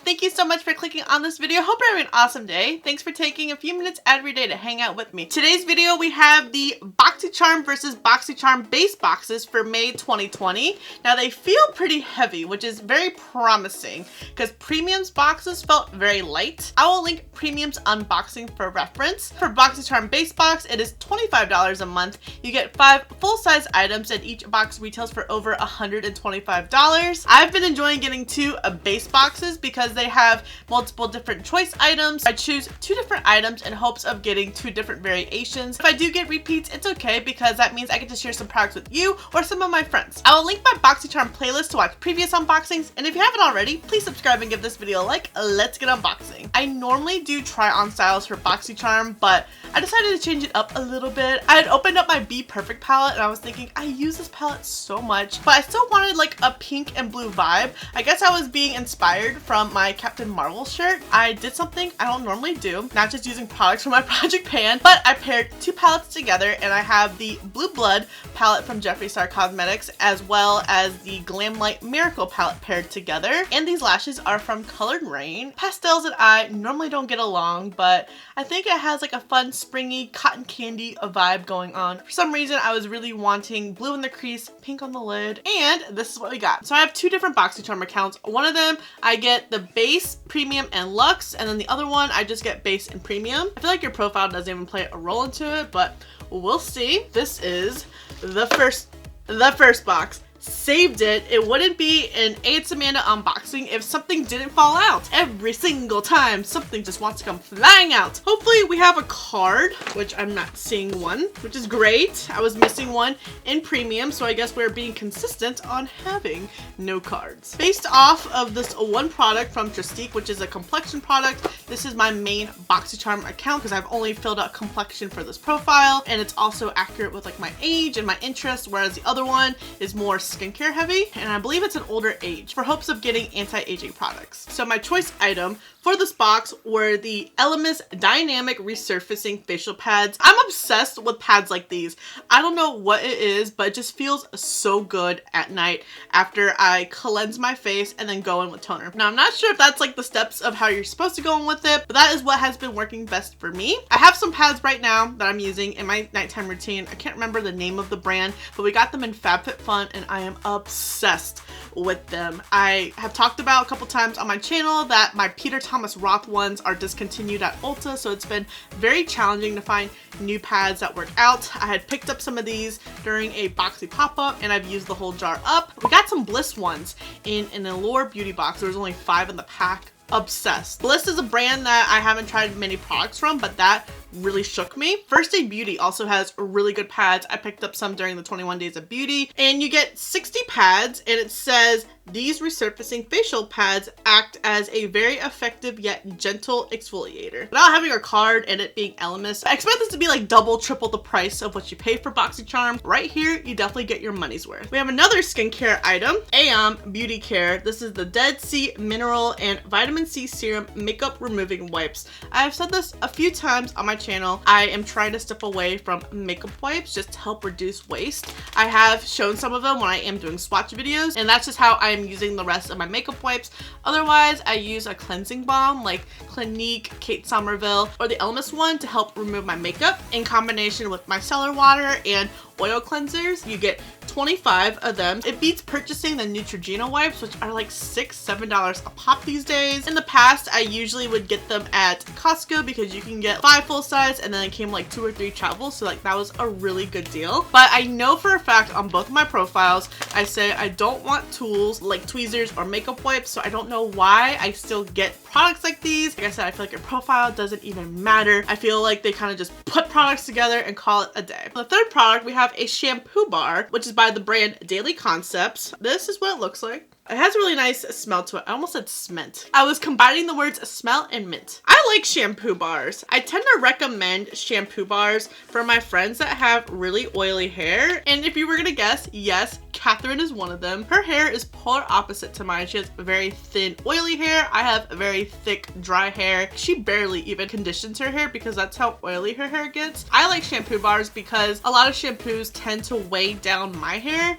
Thank you so much for clicking on this video. Hope you're having an awesome day. Thanks for taking a few minutes every day to hang out with me. Today's video, we have the Boxycharm versus Boxycharm base boxes for May 2020. Now they feel pretty heavy, which is very promising because Premium's boxes felt very light. I will link Premium's unboxing for reference. For Boxycharm base box, it is $25 a month. You get 5 full-size items and each box retails for over $125. I've been enjoying getting 2 base boxes because they have multiple different choice items. I choose 2 different items in hopes of getting 2 different variations. If I do get repeats, it's okay because that means I get to share some products with you or some of my friends. I will link my Boxycharm playlist to watch previous unboxings, and if you haven't already, please subscribe and give this video a like. Let's get unboxing. I normally do try on styles for Boxycharm, but I decided to change it up a little bit. I had opened up my Be Perfect palette and I was thinking I use this palette so much, but I still wanted like a pink and blue vibe. I guess I was being inspired from my Captain Marvel shirt. I did something I don't normally do, not just using products from my project pan, but I paired 2 palettes together, and I have the Blue Blood palette from Jeffree Star Cosmetics as well as the Glam Light Miracle palette paired together. And these lashes are from Colored Rain. Pastels and I normally don't get along, but I think it has like a fun springy cotton candy vibe going on. For some reason, I was really wanting blue in the crease, pink on the lid, and this is what we got. So I have 2 different Boxycharm accounts. One of them, I get the base, premium, and luxe, and then the other one, I just get base and premium. I feel like your profile doesn't even play a role into it, but we'll see. This is the first box. Saved it. It wouldn't be an ayyyeeeitsamanda unboxing if something didn't fall out. Every single time something just wants to come flying out. Hopefully we have a card, which I'm not seeing one, which is great. I was missing one in premium, so I guess we're being consistent on having no cards. Based off of this one product from Tristique, which is a complexion product, this is my main Boxycharm account because I've only filled out complexion for this profile, and it's also accurate with like my age and my interests, whereas the other one is more skincare heavy, and I believe it's an older age for hopes of getting anti-aging products. So my choice item for this box were the Elemis Dynamic Resurfacing Facial Pads. I'm obsessed with pads like these. I don't know what it is, but it just feels so good at night after I cleanse my face and then go in with toner. Now, I'm not sure if that's like the steps of how you're supposed to go in with it, but that is what has been working best for me. I have some pads right now that I'm using in my nighttime routine. I can't remember the name of the brand, but we got them in FabFitFun and I am obsessed with them. I have talked about a couple times on my channel that my Peter Thomas Roth ones are discontinued at Ulta, so it's been very challenging to find new pads that work out. I had picked up some of these during a Boxy pop-up and I've used the whole jar up. We got some Bliss ones in an Allure beauty box. There was only 5 in the pack. Obsessed. Bliss is a brand that I haven't tried many products from, but that really shook me. First Aid Beauty also has really good pads. I picked up some during the 21 Days of Beauty, and you get 60 pads, and it says these resurfacing facial pads act as a very effective yet gentle exfoliator. Without having a card and it being Elemis, I expect this to be like double, triple the price of what you pay for Boxycharm. Right here, you definitely get your money's worth. We have another skincare item, Ayyam Beauty Care. This is the Dead Sea Mineral and Vitamin C Serum Makeup Removing Wipes. I've said this a few times on my channel. I am trying to step away from makeup wipes just to help reduce waste. I have shown some of them when I am doing swatch videos, and that's just how I am using the rest of my makeup wipes. Otherwise, I use a cleansing balm like Clinique, Kate Somerville, or the Elemis one to help remove my makeup in combination with micellar water and oil cleansers. You get 25 of them. It beats purchasing the Neutrogena wipes, which are like $6-7 a pop these days. In the past, I usually would get them at Costco because you can get 5 full size and then it came like 2 or 3 travels, so like that was a really good deal. But I know for a fact on both of my profiles, I say I don't want tools like tweezers or makeup wipes, so I don't know why I still get products like these. Like I said, I feel like your profile doesn't even matter. I feel like they kind of just put products together and call it a day. For the third product, we have a shampoo bar, which is by the brand Daily Concepts. This is what it looks like. It has a really nice smell to it. I almost said smint. I was combining the words smell and mint. I like shampoo bars. I tend to recommend shampoo bars for my friends that have really oily hair. And if you were gonna guess, yes, Catherine is one of them. Her hair is polar opposite to mine. She has very thin, oily hair. I have very thick, dry hair. She barely even conditions her hair because that's how oily her hair gets. I like shampoo bars because a lot of shampoos tend to weigh down my hair.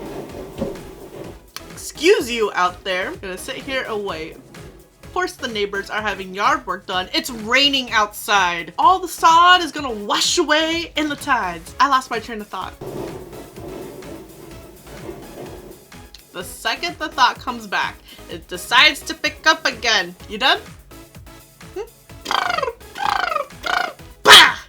Excuse you out there. I'm gonna sit here and wait course the neighbors are having yard work done. It's raining outside. All the sod is gonna wash away in the tides. I lost my train of thought. The second the thought comes back, it decides to pick up again. You done?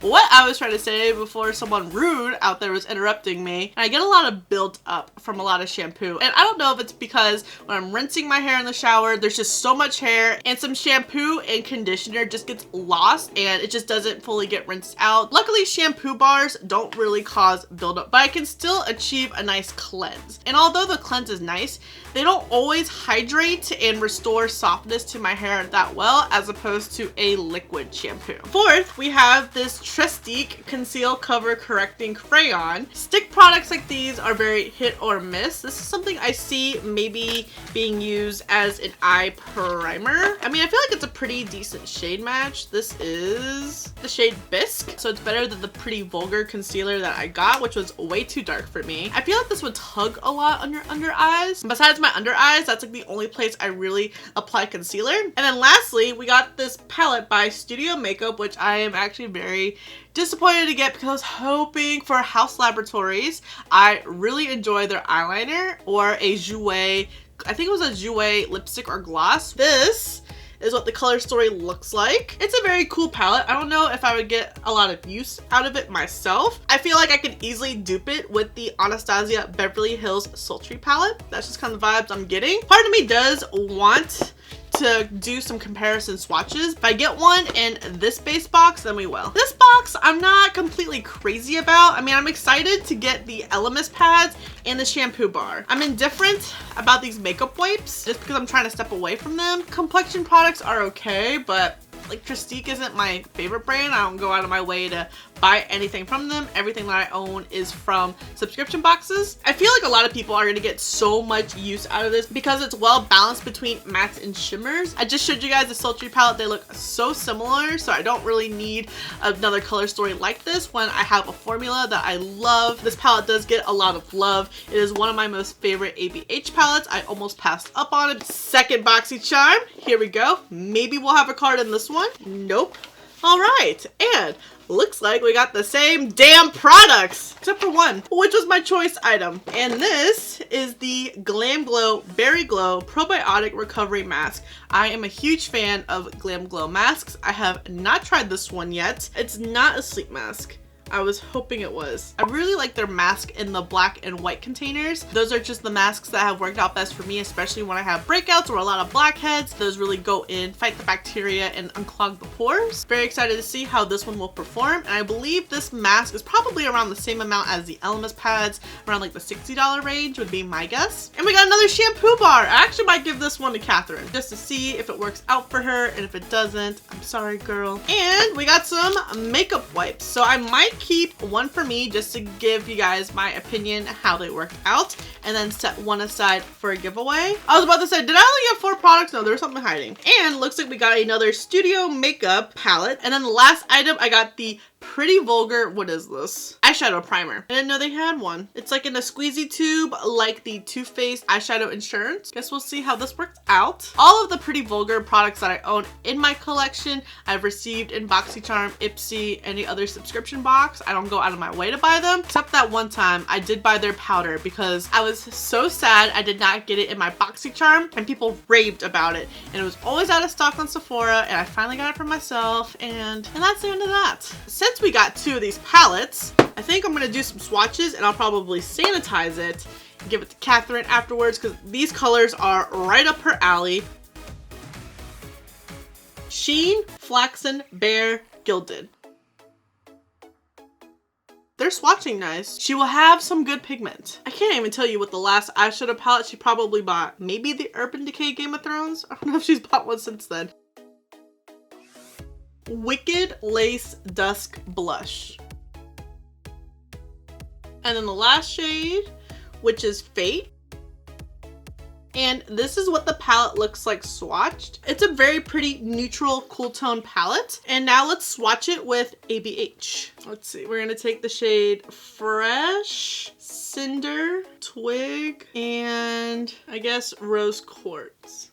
What I was trying to say before someone rude out there was interrupting me, and I get a lot of build up from a lot of shampoo, and I don't know if it's because when I'm rinsing my hair in the shower, there's just so much hair and some shampoo and conditioner just gets lost and it just doesn't fully get rinsed out. Luckily, shampoo bars don't really cause buildup, but I can still achieve a nice cleanse. And although the cleanse is nice, they don't always hydrate and restore softness to my hair that well as opposed to a liquid shampoo. Fourth, we have this Trestique Conceal Cover Correcting Crayon. Stick products like these are very hit or miss. This is something I see maybe being used as an eye primer. I mean, I feel like it's a pretty decent shade match. This is the shade Bisque, so it's better than the Pretty Vulgar concealer that I got, which was way too dark for me. I feel like this would tug a lot on your under eyes. Besides my under eyes, that's like the only place I really apply concealer. And then lastly, we got this palette by Studio Makeup, which I am actually very disappointed to get because I was hoping for House Laboratories. I really enjoy their eyeliner or a Jouer, I think it was a Jouer lipstick or gloss. This is what the color story looks like. It's a very cool palette. I don't know if I would get a lot of use out of it myself. I feel like I could easily dupe it with the Anastasia Beverly Hills Sultry palette. That's just kind of the vibes I'm getting. Part of me does want to do some comparison swatches. If I get one in this base box, then we will. This box, I'm not completely crazy about. I mean, I'm excited to get the Elemis pads and the shampoo bar. I'm indifferent about these makeup wipes just because I'm trying to step away from them. Complexion products are okay, but like Trestique isn't my favorite brand. I don't go out of my way to buy anything from them. Everything that I own is from subscription boxes. I feel like a lot of people are gonna get so much use out of this because it's well balanced between mattes and shimmers. I just showed you guys the Sultry palette. They look so similar, so I don't really need another color story like this when I have a formula that I love. This palette does get a lot of love. It is one of my most favorite ABH palettes. I almost passed up on it. Second Boxycharm, here we go. Maybe we'll have a card in this one. Nope. All right, and looks like we got the same damn products, except for one, which was my choice item. And this is the Glam Glow Berry Glow Probiotic Recovery Mask. I am a huge fan of Glam Glow masks. I have not tried this one yet. It's not a sleep mask. I was hoping it was. I really like their mask in the black and white containers. Those are just the masks that have worked out best for me, especially when I have breakouts or a lot of blackheads. Those really go in, fight the bacteria, and unclog the pores. Very excited to see how this one will perform. And I believe this mask is probably around the same amount as the Elemis pads, around like the $60 range would be my guess. And we got another shampoo bar. I actually might give this one to Catherine just to see if it works out for her. And if it doesn't, I'm sorry, girl. And we got some makeup wipes. So I might keep one for me just to give you guys my opinion how they worked out, and then set one aside for a giveaway. I was about to say, did I only get 4 products? No, there was something hiding. And looks like we got another Studio Makeup palette. And then the last item, I got the Pretty Vulgar, what is this? Eyeshadow primer. I didn't know they had one. It's like in a squeezy tube, like the Too Faced Eyeshadow Insurance. Guess we'll see how this works out. All of the Pretty Vulgar products that I own in my collection, I've received in Boxycharm, IPSY, any other subscription box. I don't go out of my way to buy them, except that one time I did buy their powder because I was so sad I did not get it in my Boxycharm, and people raved about it. And it was always out of stock on Sephora, and I finally got it for myself, and that's the end of that. Since we got 2 of these palettes, I think I'm gonna do some swatches, and I'll probably sanitize it and give it to Catherine afterwards because these colors are right up her alley. Sheen, Flaxen, Bare, Gilded. They're swatching nice. She will have some good pigment. I can't even tell you what the last eyeshadow palette she probably bought. Maybe the Urban Decay Game of Thrones? I don't know if she's bought one since then. Wicked Lace Dusk Blush. And then the last shade, which is Fate. And this is what the palette looks like swatched. It's a very pretty neutral, cool tone palette. And now let's swatch it with ABH. Let's see, we're gonna take the shade Fresh, Cinder, Twig, and I guess Rose Quartz.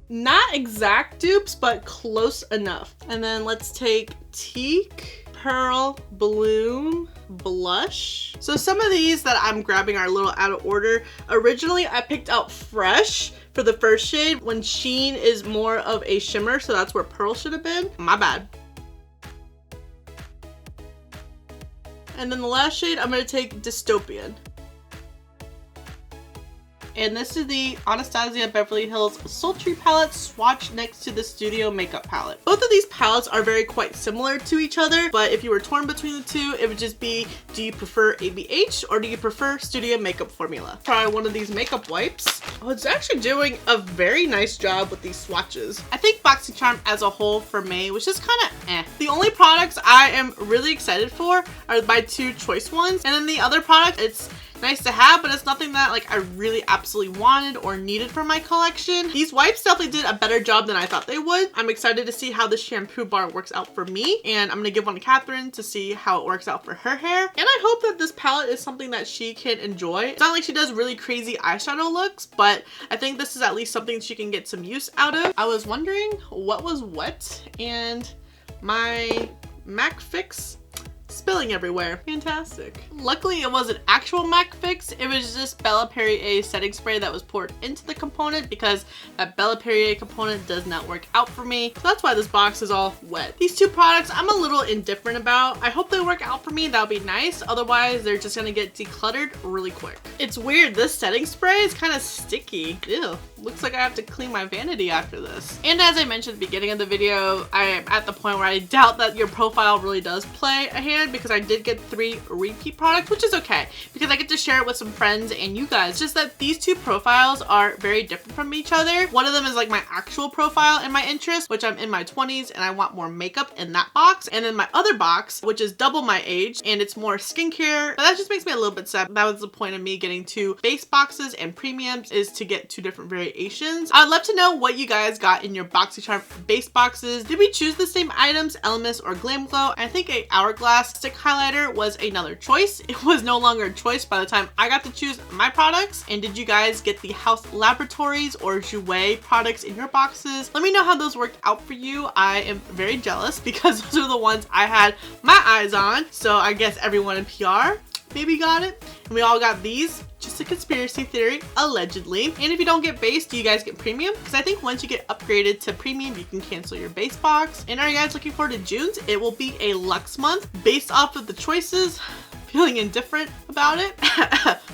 Not exact dupes, but close enough. And then let's take Teak, Pearl, Bloom, Blush. So some of these that I'm grabbing are a little out of order. Originally, I picked out Fresh for the first shade when Sheen is more of a shimmer, so that's where Pearl should have been. My bad. And then the last shade, I'm gonna take Dystopian. And this is the Anastasia Beverly Hills Sultry palette swatched next to the Studio Makeup palette. Both of these palettes are quite similar to each other, but if you were torn between the two, it would just be, do you prefer ABH or do you prefer Studio Makeup formula? Try one of these makeup wipes. Oh, it's actually doing a very nice job with these swatches. I think Boxycharm as a whole for May was just kind of eh. The only products I am really excited for are my two choice ones, and then the other product, it's nice to have, but it's nothing that like I really absolutely wanted or needed for my collection. These wipes definitely did a better job than I thought they would. I'm excited to see how the shampoo bar works out for me, and I'm gonna give one to Catherine to see how it works out for her hair. And I hope that this palette is something that she can enjoy. It's not like she does really crazy eyeshadow looks, but I think this is at least something she can get some use out of. I was wondering what was wet, and my MAC Fix spilling everywhere. Fantastic. Luckily, it wasn't actual MAC Fix. It was just Bella Perrier setting spray that was poured into the component because that Bella Perrier component does not work out for me. So that's why this box is all wet. These two products I'm a little indifferent about. I hope they work out for me. That would be nice. Otherwise, they're just gonna get decluttered really quick. It's weird. This setting spray is kind of sticky. Ew. Looks like I have to clean my vanity after this. And as I mentioned at the beginning of the video, I am at the point where I doubt that your profile really does play a hand, because I did get 3 repeat products, which is okay because I get to share it with some friends and you guys. Just that these two profiles are very different from each other. One of them is like my actual profile and my interest, which I'm in my 20s and I want more makeup in that box. And then my other box, which is double my age and it's more skincare. But that just makes me a little bit sad. That was the point of me getting 2 base boxes and premiums, is to get 2 different variations. I'd love to know what you guys got in your Boxycharm base boxes. Did we choose the same items, Elemis or Glam Glow? I think a Hourglass stick highlighter was another choice. It was no longer a choice by the time I got to choose my products. And did you guys get the House Laboratories or Jouer products in your boxes? Let me know how those worked out for you. I am very jealous because those are the ones I had my eyes on. So I guess everyone in PR maybe got it. And we all got these. Just a conspiracy theory, allegedly. And if you don't get base, do you guys get premium? Because I think once you get upgraded to premium, you can cancel your base box. And are you guys looking forward to June's? It will be a luxe month based off of the choices. Feeling indifferent about it.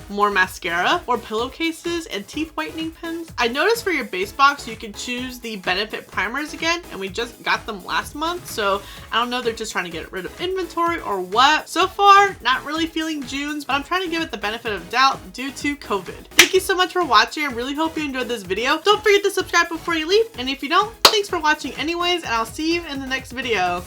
More mascara or pillowcases and teeth whitening pens. I noticed for your base box, you can choose the Benefit primers again, and we just got them last month. So I don't know if they're just trying to get rid of inventory or what. So far, not really feeling June's, but I'm trying to give it the benefit of doubt due to COVID. Thank you so much for watching. I really hope you enjoyed this video. Don't forget to subscribe before you leave. And if you don't, thanks for watching anyways, and I'll see you in the next video.